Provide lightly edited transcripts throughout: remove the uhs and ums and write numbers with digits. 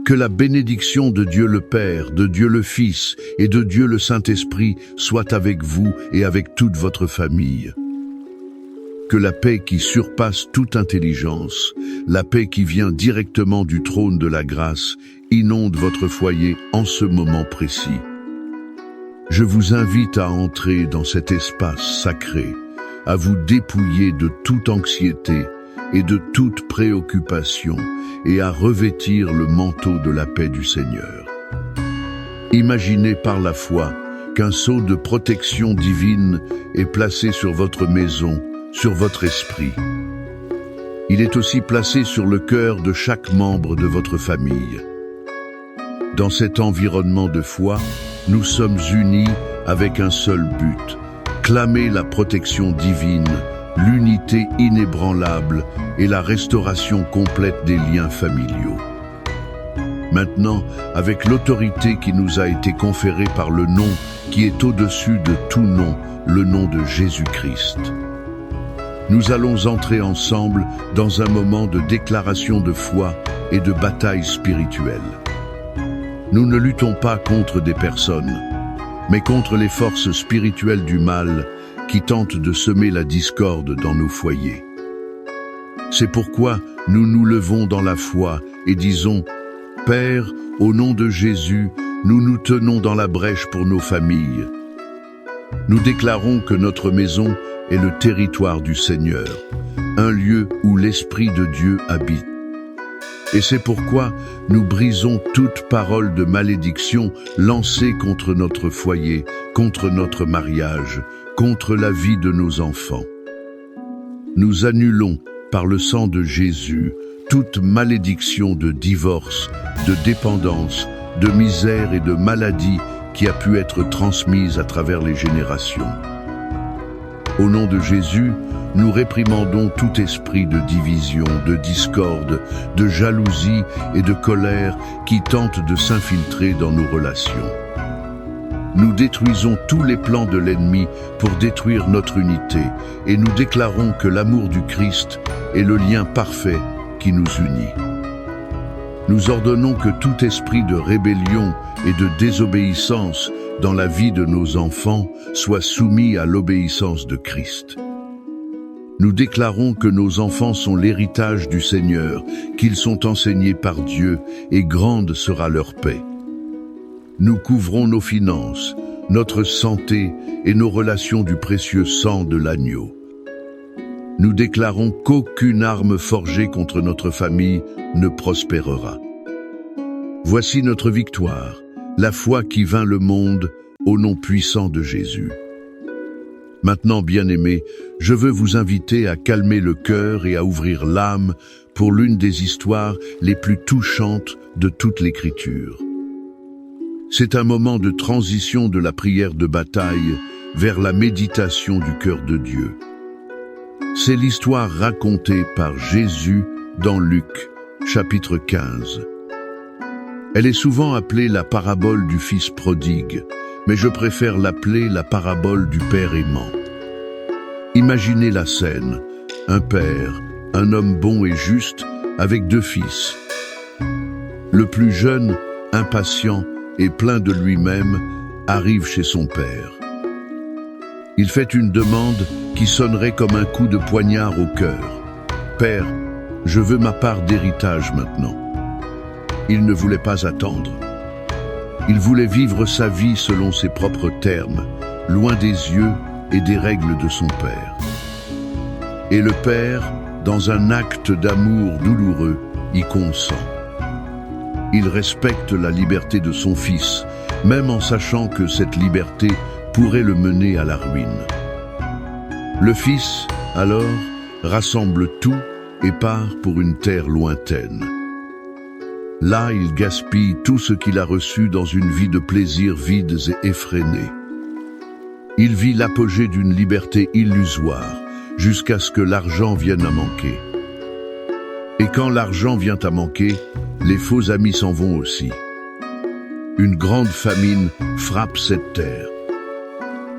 Que la bénédiction de Dieu le Père, de Dieu le Fils et de Dieu le Saint-Esprit soit avec vous et avec toute votre famille. Que la paix qui surpasse toute intelligence, la paix qui vient directement du trône de la grâce, inonde votre foyer en ce moment précis. Je vous invite à entrer dans cet espace sacré, à vous dépouiller de toute anxiété et de toute préoccupation et à revêtir le manteau de la paix du Seigneur. Imaginez par la foi qu'un sceau de protection divine est placé sur votre maison, sur votre esprit. Il est aussi placé sur le cœur de chaque membre de votre famille. Dans cet environnement de foi, nous sommes unis avec un seul but, clamer la protection divine, l'unité inébranlable et la restauration complète des liens familiaux. Maintenant, avec l'autorité qui nous a été conférée par le nom qui est au-dessus de tout nom, le nom de Jésus-Christ, nous allons entrer ensemble dans un moment de déclaration de foi et de bataille spirituelle. Nous ne luttons pas contre des personnes, mais contre les forces spirituelles du mal qui tentent de semer la discorde dans nos foyers. C'est pourquoi nous nous levons dans la foi et disons « Père, au nom de Jésus, nous nous tenons dans la brèche pour nos familles. Nous déclarons que notre maison est le territoire du Seigneur, un lieu où l'Esprit de Dieu habite. Et c'est pourquoi nous brisons toute parole de malédiction lancée contre notre foyer, contre notre mariage, contre la vie de nos enfants. Nous annulons, par le sang de Jésus, toute malédiction de divorce, de dépendance, de misère et de maladie qui a pu être transmise à travers les générations. Au nom de Jésus, nous réprimandons tout esprit de division, de discorde, de jalousie et de colère qui tente de s'infiltrer dans nos relations. Nous détruisons tous les plans de l'ennemi pour détruire notre unité et nous déclarons que l'amour du Christ est le lien parfait qui nous unit. Nous ordonnons que tout esprit de rébellion et de désobéissance dans la vie de nos enfants soit soumis à l'obéissance de Christ. Nous déclarons que nos enfants sont l'héritage du Seigneur, qu'ils sont enseignés par Dieu et grande sera leur paix. Nous couvrons nos finances, notre santé et nos relations du précieux sang de l'agneau. Nous déclarons qu'aucune arme forgée contre notre famille ne prospérera. Voici notre victoire, la foi qui vainc le monde au nom puissant de Jésus. Maintenant, bien-aimés, je veux vous inviter à calmer le cœur et à ouvrir l'âme pour l'une des histoires les plus touchantes de toute l'Écriture. C'est un moment de transition de la prière de bataille vers la méditation du cœur de Dieu. C'est l'histoire racontée par Jésus dans Luc, chapitre 15. Elle est souvent appelée la parabole du fils prodigue, mais je préfère l'appeler la parabole du père aimant. Imaginez la scène, un père, un homme bon et juste, avec deux fils. Le plus jeune, impatient et plein de lui-même, arrive chez son père. Il fait une demande qui sonnerait comme un coup de poignard au cœur. « Père, je veux ma part d'héritage maintenant. » Il ne voulait pas attendre. Il voulait vivre sa vie selon ses propres termes, loin des yeux et des règles de son père. Et le père, dans un acte d'amour douloureux, y consent. Il respecte la liberté de son fils, même en sachant que cette liberté pourrait le mener à la ruine. Le fils, alors, rassemble tout et part pour une terre lointaine. Là, il gaspille tout ce qu'il a reçu dans une vie de plaisirs vides et effrénés. Il vit l'apogée d'une liberté illusoire, jusqu'à ce que l'argent vienne à manquer. Et quand l'argent vient à manquer, les faux amis s'en vont aussi. Une grande famine frappe cette terre.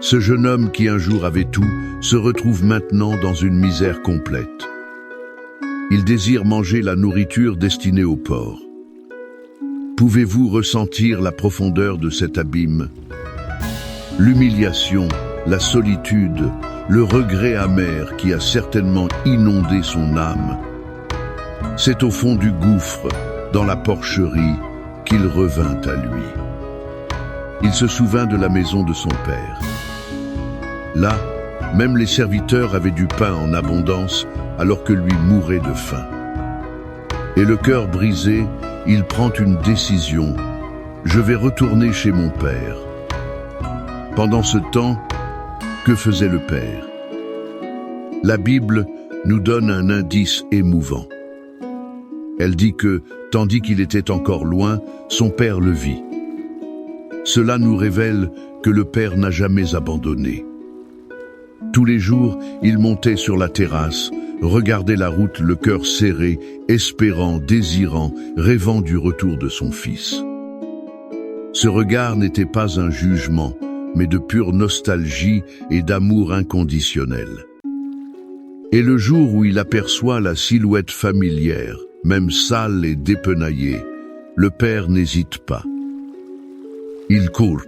Ce jeune homme qui un jour avait tout, se retrouve maintenant dans une misère complète. Il désire manger la nourriture destinée aux porcs. Pouvez-vous ressentir la profondeur de cet abîme? L'humiliation, la solitude, le regret amer qui a certainement inondé son âme. C'est au fond du gouffre, dans la porcherie, qu'il revint à lui. Il se souvint de la maison de son père. Là, même les serviteurs avaient du pain en abondance, alors que lui mourait de faim. Et le cœur brisé, il prend une décision. Je vais retourner chez mon père. Pendant ce temps, que faisait le père? La Bible nous donne un indice émouvant. Elle dit que, tandis qu'il était encore loin, son père le vit. Cela nous révèle que le père n'a jamais abandonné. Tous les jours, il montait sur la terrasse, regardait la route le cœur serré, espérant, désirant, rêvant du retour de son fils. Ce regard n'était pas un jugement, mais de pure nostalgie et d'amour inconditionnel. Et le jour où il aperçoit la silhouette familière, même sale et dépenaillée, le père n'hésite pas. Il court.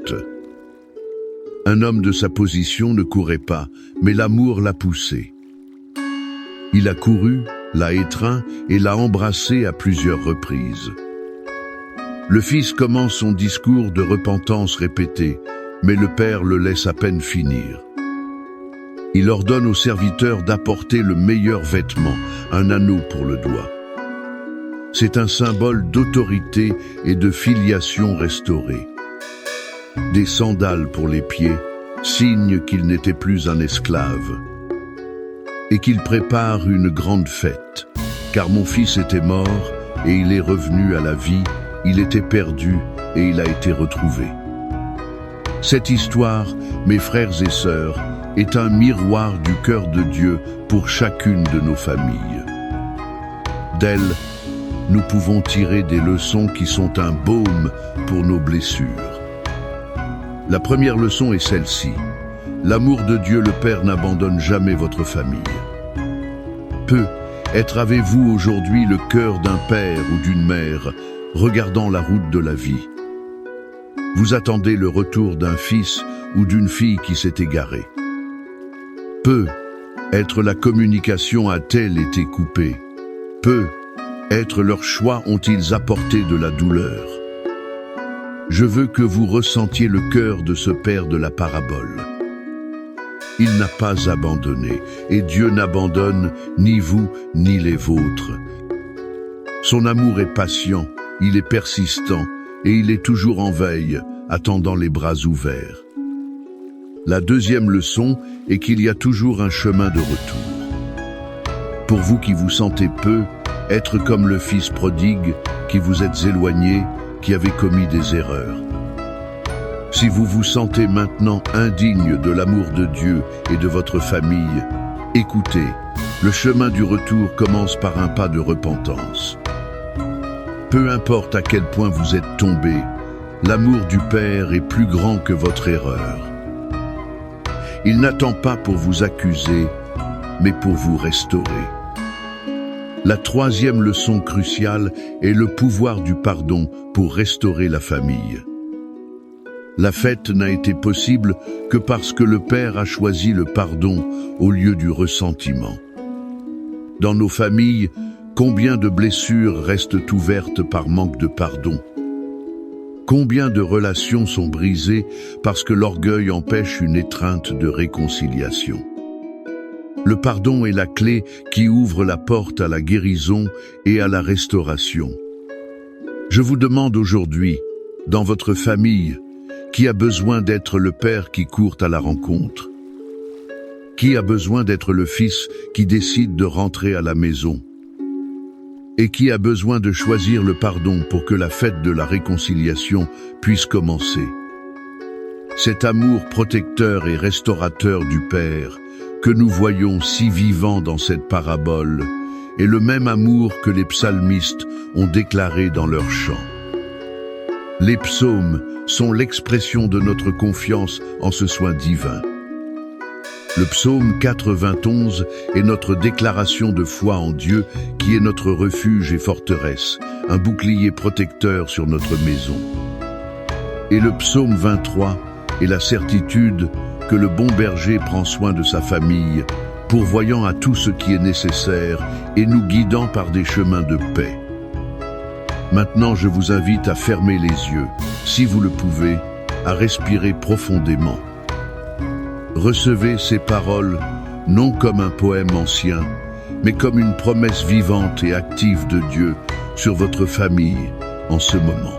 Un homme de sa position ne courait pas, mais l'amour l'a poussé. Il a couru, l'a étreint et l'a embrassé à plusieurs reprises. Le fils commence son discours de repentance répété, mais le père le laisse à peine finir. Il ordonne aux serviteurs d'apporter le meilleur vêtement, un anneau pour le doigt. C'est un symbole d'autorité et de filiation restaurée. Des sandales pour les pieds, signe qu'il n'était plus un esclave. Et qu'il prépare une grande fête, car mon fils était mort et il est revenu à la vie, il était perdu et il a été retrouvé. Cette histoire, mes frères et sœurs, est un miroir du cœur de Dieu pour chacune de nos familles. D'elle, nous pouvons tirer des leçons qui sont un baume pour nos blessures. La première leçon est celle-ci. L'amour de Dieu le Père n'abandonne jamais votre famille. Avez-vous aujourd'hui le cœur d'un père ou d'une mère regardant la route de la vie? Vous attendez le retour d'un fils ou d'une fille qui s'est égarée. Peut-être la communication a-t-elle été coupée. Peut-être leurs choix ont-ils apporté de la douleur. Je veux que vous ressentiez le cœur de ce père de la parabole. Il n'a pas abandonné, et Dieu n'abandonne ni vous ni les vôtres. Son amour est patient, il est persistant, et il est toujours en veille, attendant les bras ouverts. La deuxième leçon est qu'il y a toujours un chemin de retour. Pour vous qui vous sentez peu, être comme le fils prodigue, qui vous êtes éloigné, qui avez commis des erreurs. Si vous vous sentez maintenant indigne de l'amour de Dieu et de votre famille, écoutez, le chemin du retour commence par un pas de repentance. Peu importe à quel point vous êtes tombé, l'amour du Père est plus grand que votre erreur. Il n'attend pas pour vous accuser, mais pour vous restaurer. La troisième leçon cruciale est le pouvoir du pardon pour restaurer la famille. La fête n'a été possible que parce que le Père a choisi le pardon au lieu du ressentiment. Dans nos familles, combien de blessures restent ouvertes par manque de pardon? Combien de relations sont brisées parce que l'orgueil empêche une étreinte de réconciliation? Le pardon est la clé qui ouvre la porte à la guérison et à la restauration. Je vous demande aujourd'hui, dans votre famille, qui a besoin d'être le père qui court à la rencontre? Qui a besoin d'être le fils qui décide de rentrer à la maison? Et qui a besoin de choisir le pardon pour que la fête de la réconciliation puisse commencer? Cet amour protecteur et restaurateur du Père que nous voyons si vivant dans cette parabole est le même amour que les psalmistes ont déclaré dans leurs chants. Les psaumes sont l'expression de notre confiance en ce soin divin. Le psaume 91 est notre déclaration de foi en Dieu qui est notre refuge et forteresse, un bouclier protecteur sur notre maison. Et le psaume 23 est la certitude que le bon berger prend soin de sa famille, pourvoyant à tout ce qui est nécessaire et nous guidant par des chemins de paix. Maintenant, je vous invite à fermer les yeux, si vous le pouvez, à respirer profondément. Recevez ces paroles non comme un poème ancien, mais comme une promesse vivante et active de Dieu sur votre famille en ce moment.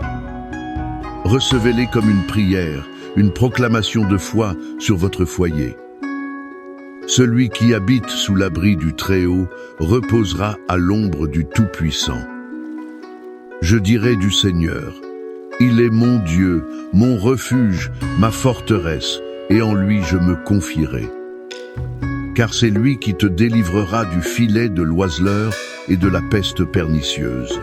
Recevez-les comme une prière, une proclamation de foi sur votre foyer. Celui qui habite sous l'abri du Très-Haut reposera à l'ombre du Tout-Puissant. Je dirai du Seigneur, il est mon Dieu, mon refuge, ma forteresse, et en lui je me confierai. Car c'est lui qui te délivrera du filet de l'oiseleur et de la peste pernicieuse.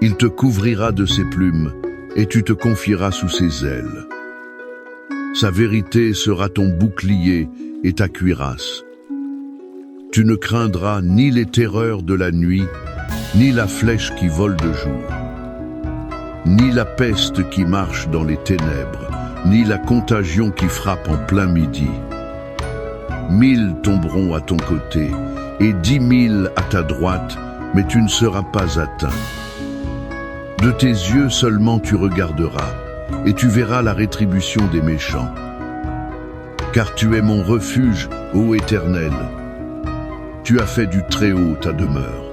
Il te couvrira de ses plumes, et tu te confieras sous ses ailes. Sa vérité sera ton bouclier et ta cuirasse. Tu ne craindras ni les terreurs de la nuit, ni la flèche qui vole de jour, ni la peste qui marche dans les ténèbres, ni la contagion qui frappe en plein midi. 1000 tomberont à ton côté, et 10 000 à ta droite, mais tu ne seras pas atteint. De tes yeux seulement tu regarderas, et tu verras la rétribution des méchants. Car tu es mon refuge, ô Éternel. Tu as fait du Très-Haut ta demeure.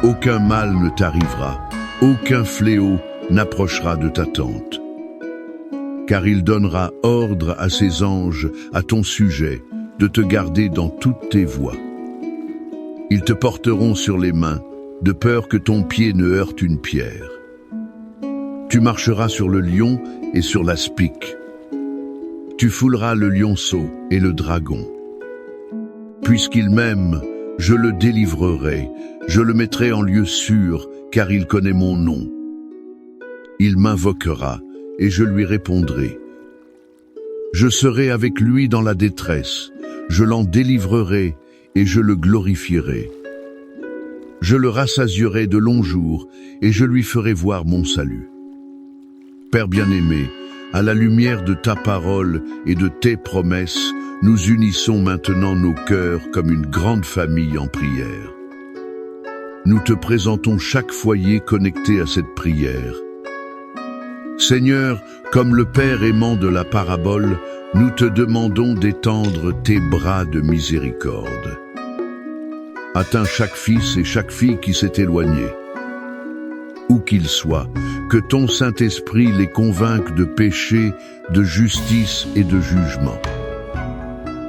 Aucun mal ne t'arrivera, aucun fléau n'approchera de ta tente. Car il donnera ordre à ses anges à ton sujet de te garder dans toutes tes voies. Ils te porteront sur les mains, de peur que ton pied ne heurte une pierre. Tu marcheras sur le lion et sur l'aspic. Tu fouleras le lionceau et le dragon. Puisqu'il m'aime, je le délivrerai, je le mettrai en lieu sûr, car il connaît mon nom. Il m'invoquera, et je lui répondrai. Je serai avec lui dans la détresse, je l'en délivrerai, et je le glorifierai. Je le rassasierai de longs jours, et je lui ferai voir mon salut. Père bien-aimé, à la lumière de ta parole et de tes promesses, nous unissons maintenant nos cœurs comme une grande famille en prière. Nous te présentons chaque foyer connecté à cette prière. Seigneur, comme le Père aimant de la parabole, nous te demandons d'étendre tes bras de miséricorde. Atteins chaque fils et chaque fille qui s'est éloigné. Où qu'ils soient, que ton Saint-Esprit les convainque de péché, de justice et de jugement.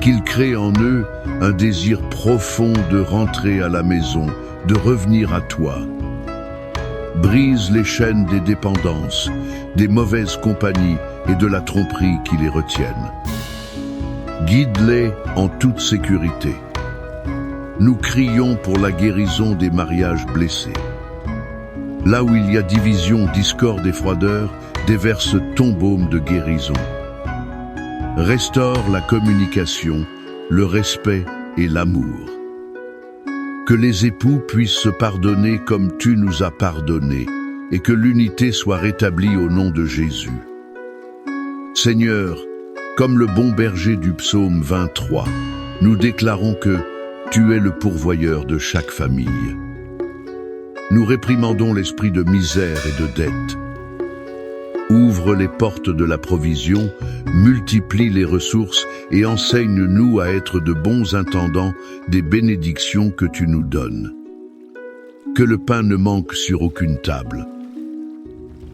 Qu'il crée en eux un désir profond de rentrer à la maison, de revenir à toi. Brise les chaînes des dépendances, des mauvaises compagnies et de la tromperie qui les retiennent. Guide-les en toute sécurité. Nous crions pour la guérison des mariages blessés. Là où il y a division, discorde et froideur, déverse ton baume de guérison. Restaure la communication, le respect et l'amour. Que les époux puissent se pardonner comme tu nous as pardonné, et que l'unité soit rétablie au nom de Jésus. Seigneur, comme le bon berger du psaume 23, nous déclarons que tu es le pourvoyeur de chaque famille. Nous réprimandons l'esprit de misère et de dette. Ouvre les portes de la provision, multiplie les ressources et enseigne-nous à être de bons intendants des bénédictions que tu nous donnes. Que le pain ne manque sur aucune table.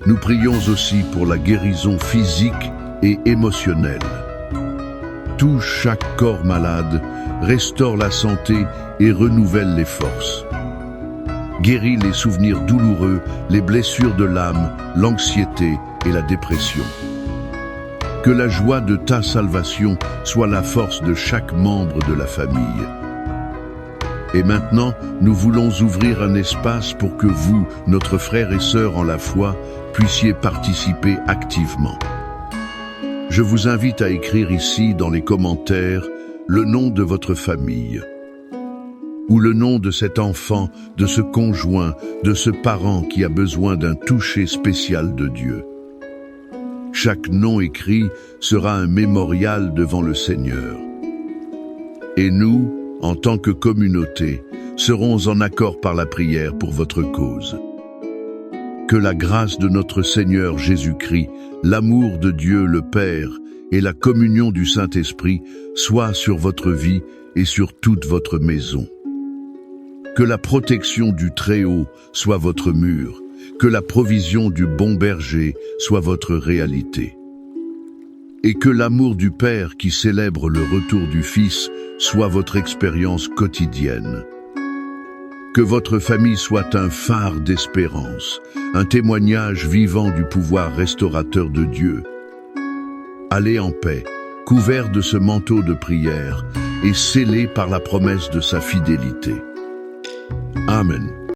Nous prions aussi pour la guérison physique et émotionnelle. Touche chaque corps malade, restaure la santé et renouvelle les forces. Guéris les souvenirs douloureux, les blessures de l'âme, l'anxiété et la dépression. Que la joie de ta salvation soit la force de chaque membre de la famille. Et maintenant, nous voulons ouvrir un espace pour que vous, notre frères et sœurs en la foi, puissiez participer activement. je vous invite à écrire ici dans les commentaires le nom de votre famille ou le nom de cet enfant, de ce conjoint, de ce parent qui a besoin d'un toucher spécial de Dieu. Chaque nom écrit sera un mémorial devant le Seigneur. Et nous, en tant que communauté, serons en accord par la prière pour votre cause. Que la grâce de notre Seigneur Jésus-Christ, l'amour de Dieu le Père et la communion du Saint-Esprit soient sur votre vie et sur toute votre maison. Que la protection du Très-Haut soit votre mur, que la provision du bon berger soit votre réalité. Et que l'amour du Père qui célèbre le retour du Fils soit votre expérience quotidienne. Que votre famille soit un phare d'espérance, un témoignage vivant du pouvoir restaurateur de Dieu. Allez en paix, couverts de ce manteau de prière et scellés par la promesse de sa fidélité. Amen.